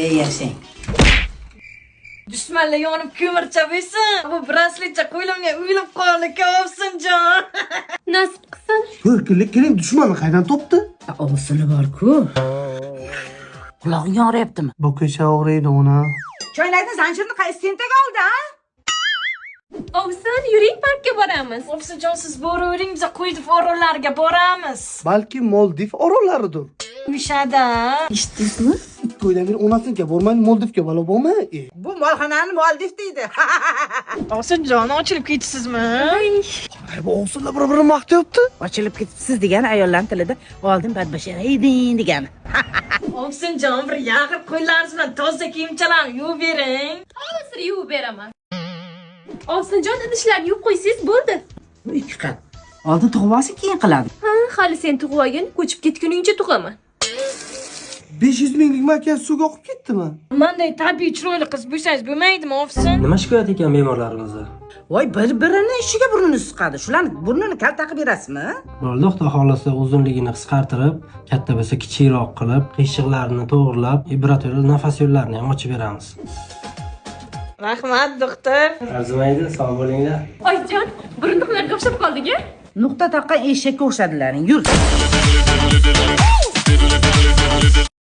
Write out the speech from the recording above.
Yashang. Dushmanlar yonib ko'mircha bo'lsin. Bu brasletcha qo'limga uyilib qoldi, Ovsinjon. Nasib qilsin. Keling dushmanni qaydan topdi? Ovsini bor-ku. Qulog'ing og'riyaptimi? Bo'kecha og'riydi ona. Choynakni zanjirni qaysi tentak oldi, ha? Ovsin, yuring parkka boramiz. Ovsinjon, siz boravering, biz qo'ydi orollarga boramiz. Balki Moldiv orollaridir. Uyshada. Eshitdingizmi? To'ydan onasinikiga bormaydi, Moldivga bola borma. Bu molxonani Moldiv deydi. Ovsinjon, ochilib ketasizmi? Bu ovsinlar bir-birini maqtayapti. Ochilib ketibsiz degan ayollar tilida oldin badbashara eding degani. Ovsinjon, bir yaqin qo'llaringiz bilan toza kiyimchalarni yuvib bering. Hozir yuvib beraman. Ovsinjon, idishlarni yuvib qo'ysangiz bo'ldi. Bu ikki qat. Oldin tug'ib olsin, keyin qiladi. Ha, hali sen tug'ilgin, ko'chib ketguningcha tug'aman. 500 minglik makiyaj suvga oqib ketdimi? Menday tabiiy chiroyli qiz bo'lsangiz bo'lmaydimi, Ovsin? Nima shikoyat ekan bemorlaringizni? Voy, bir-birini ishiga burnini suqadi. Shularni burnini kal taqib berasizmi? Bo'ldi, Xudo xolasa uzunligini qisqartirib, katta bo'lsa kichikroq qilib, qiyshiqlarini to'g'rilab, vibratorli nafas yo'llarini ham ochib beramiz. Rahmat, doktor. Arzimaydi, sog' bo'linglar. Oyijon, burunduqlarga o'xshab qoldik-a? Nuqta taqqan eshakka o'xshadilaring. Yur.